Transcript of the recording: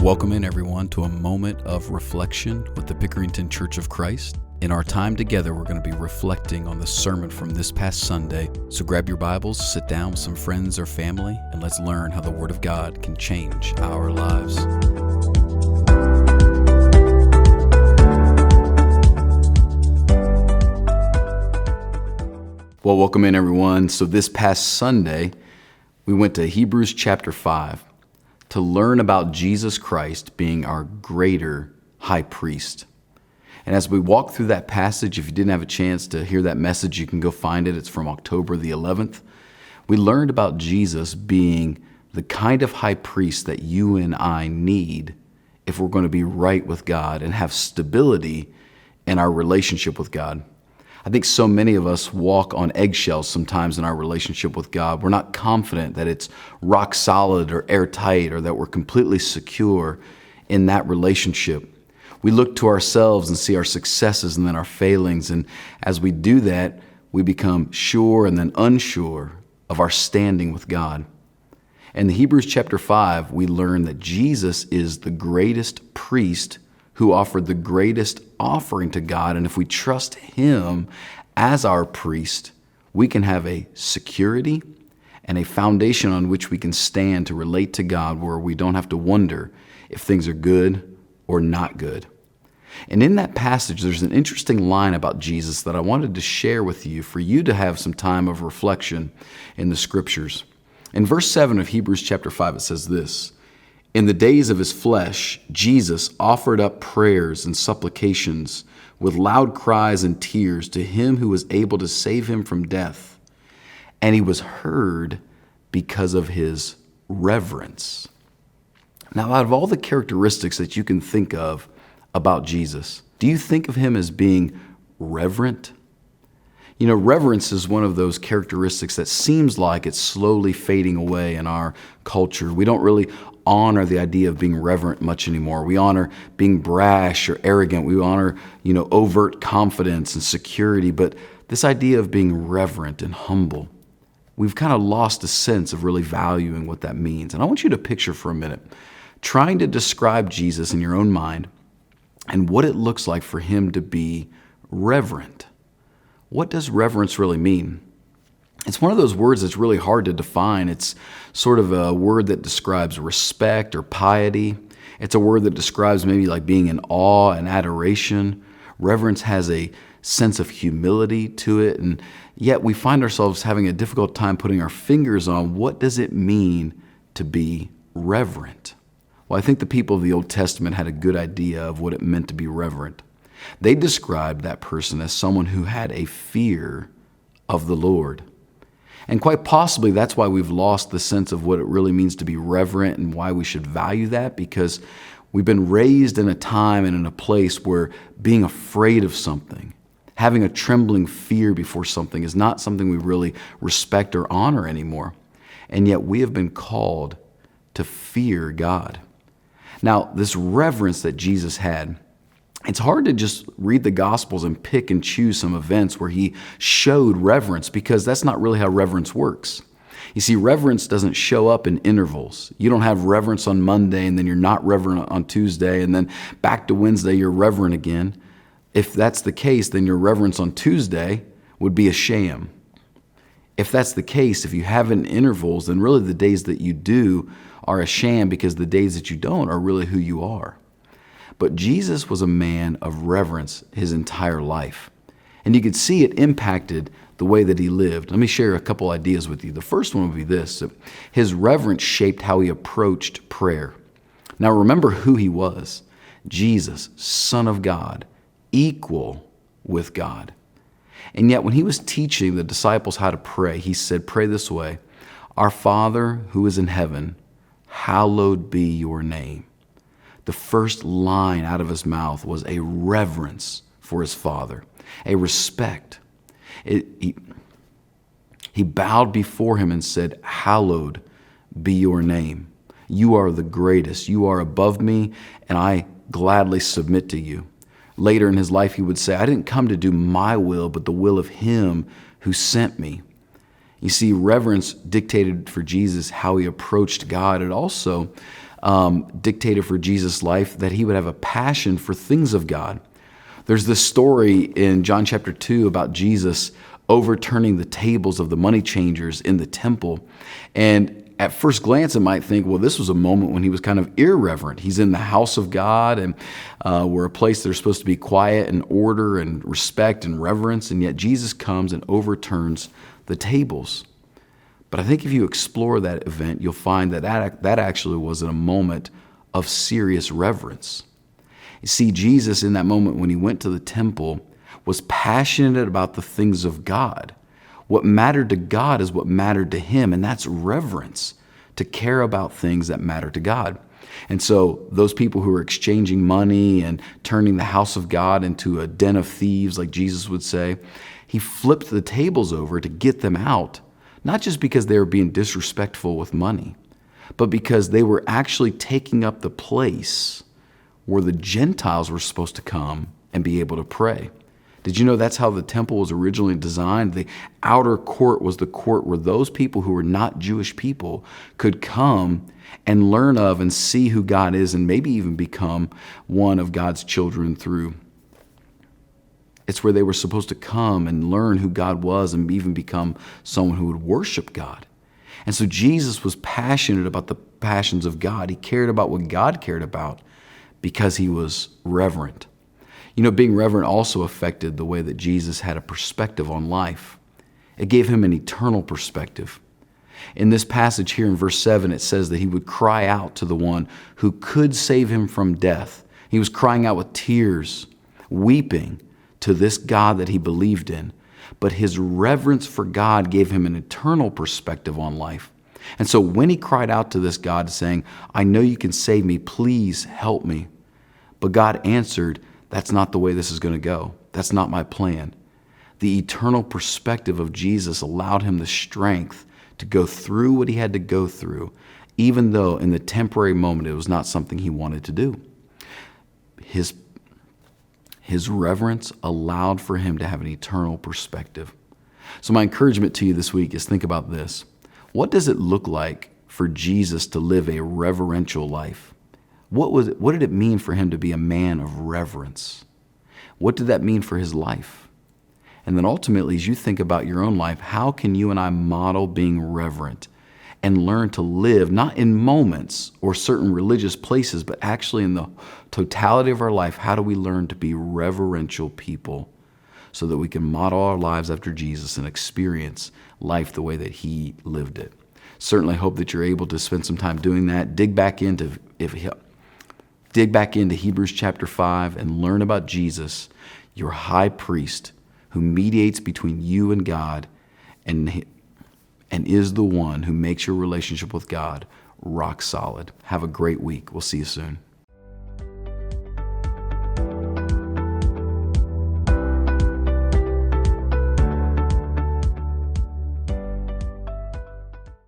Welcome in, everyone, to a moment of reflection with the Pickerington Church of Christ. In our time together, we're going to be reflecting on the sermon from this past Sunday. So grab your Bibles, sit down with some friends or family, and let's learn how the Word of God can change our lives. Well, welcome in, everyone. So this past Sunday, we went to Hebrews chapter 5 to learn about Jesus Christ being our greater high priest. And as we walk through that passage, if you didn't have a chance to hear that message, you can go find it. It's from October the 11th. We learned about Jesus being the kind of high priest that you and I need if we're going to be right with God and have stability in our relationship with God. I think so many of us walk on eggshells sometimes in our relationship with God. We're not confident that it's rock solid or airtight or that we're completely secure in that relationship. We look to ourselves and see our successes and then our failings. And as we do that, we become sure and then unsure of our standing with God. In the Hebrews chapter 5, we learn that Jesus is the greatest priest who offered the greatest offering to God. And if we trust Him as our priest, we can have a security and a foundation on which we can stand to relate to God, where we don't have to wonder if things are good or not good. And in that passage, there's an interesting line about Jesus that I wanted to share with you for you to have some time of reflection in the Scriptures. In verse 7 of Hebrews chapter 5, it says this: "In the days of His flesh, Jesus offered up prayers and supplications with loud cries and tears to Him who was able to save Him from death. And He was heard because of His reverence." Now, out of all the characteristics that you can think of about Jesus, do you think of Him as being reverent? You know, reverence is one of those characteristics that seems like it's slowly fading away in our culture. We don't really honor the idea of being reverent much anymore. We honor being brash or arrogant. We honor, overt confidence and security. But this idea of being reverent and humble, we've kind of lost a sense of really valuing what that means. And I want you to picture for a minute trying to describe Jesus in your own mind and what it looks like for Him to be reverent. What does reverence really mean? It's one of those words that's really hard to define. It's sort of a word that describes respect or piety. It's a word that describes maybe like being in awe and adoration. Reverence has a sense of humility to it, and yet we find ourselves having a difficult time putting our fingers on what does it mean to be reverent. Well, I think the people of the Old Testament had a good idea of what it meant to be reverent. They described that person as someone who had a fear of the Lord. And quite possibly that's why we've lost the sense of what it really means to be reverent and why we should value that, because we've been raised in a time and in a place where being afraid of something, having a trembling fear before something, is not something we really respect or honor anymore. And yet we have been called to fear God. Now, this reverence that Jesus had, it's hard to just read the Gospels and pick and choose some events where He showed reverence, because that's not really how reverence works. You see, reverence doesn't show up in intervals. You don't have reverence on Monday and then you're not reverent on Tuesday, and then back to Wednesday you're reverent again. If that's the case, then your reverence on Tuesday would be a sham. If that's the case, if you have it in intervals, then really the days that you do are a sham, because the days that you don't are really who you are. But Jesus was a man of reverence his entire life. And you could see it impacted the way that He lived. Let me share a couple ideas with you. The first one would be this: His reverence shaped how He approached prayer. Now remember who He was: Jesus, Son of God, equal with God. And yet when He was teaching the disciples how to pray, He said, "Pray this way: Our Father who is in heaven, hallowed be your name." The first line out of His mouth was a reverence for His Father, a respect. He bowed before Him and said, "Hallowed be your name. You are the greatest. You are above me, and I gladly submit to you." Later in His life, He would say, "I didn't come to do my will, but the will of Him who sent me." You see, reverence dictated for Jesus how He approached God. It also dictated for Jesus' life that he would have a passion for things of God. There's this story in John chapter 2 about Jesus overturning the tables of the money changers in the temple. And at first glance, it might think, well, this was a moment when he was kind of irreverent. He's in the house of God, and we're a place that's supposed to be quiet and order and respect and reverence, and yet Jesus comes and overturns the tables. But I think if you explore that event, you'll find that that actually was in a moment of serious reverence. You see, Jesus in that moment when he went to the temple was passionate about the things of God. What mattered to God is what mattered to him, and that's reverence, to care about things that matter to God. And so those people who were exchanging money and turning the house of God into a den of thieves, like Jesus would say, he flipped the tables over to get them out, not just because they were being disrespectful with money, but because they were actually taking up the place where the Gentiles were supposed to come and be able to pray. Did you know that's how the temple was originally designed? The outer court was the court where those people who were not Jewish people could come and learn of and see who God is, and maybe even become one of God's children through. It's where they were supposed to come and learn who God was and even become someone who would worship God. And so Jesus was passionate about the passions of God. He cared about what God cared about because he was reverent. You know, being reverent also affected the way that Jesus had a perspective on life. It gave him an eternal perspective. In this passage here in verse 7, it says that he would cry out to the one who could save him from death. He was crying out with tears, weeping to this God that he believed in. But his reverence for God gave him an eternal perspective on life. And so when he cried out to this God saying, I know you can save me, please help me. But God answered, that's not the way this is going to go. That's not my plan. The eternal perspective of Jesus allowed him the strength to go through what he had to go through, even though in the temporary moment it was not something he wanted to do. His reverence allowed for him to have an eternal perspective. So my encouragement to you this week is think about this. What does it look like for Jesus to live a reverential life? What did it mean for him to be a man of reverence? What did that mean for his life? And then ultimately, as you think about your own life, how can you and I model being reverent and learn to live, not in moments or certain religious places, but actually in the totality of our life? How do we learn to be reverential people so that we can model our lives after Jesus and experience life the way that he lived it? Certainly hope that you're able to spend some time doing that. Dig back into Hebrews chapter 5 and learn about Jesus, your high priest, who mediates between you and God and is the one who makes your relationship with God rock solid. Have a great week. We'll see you soon.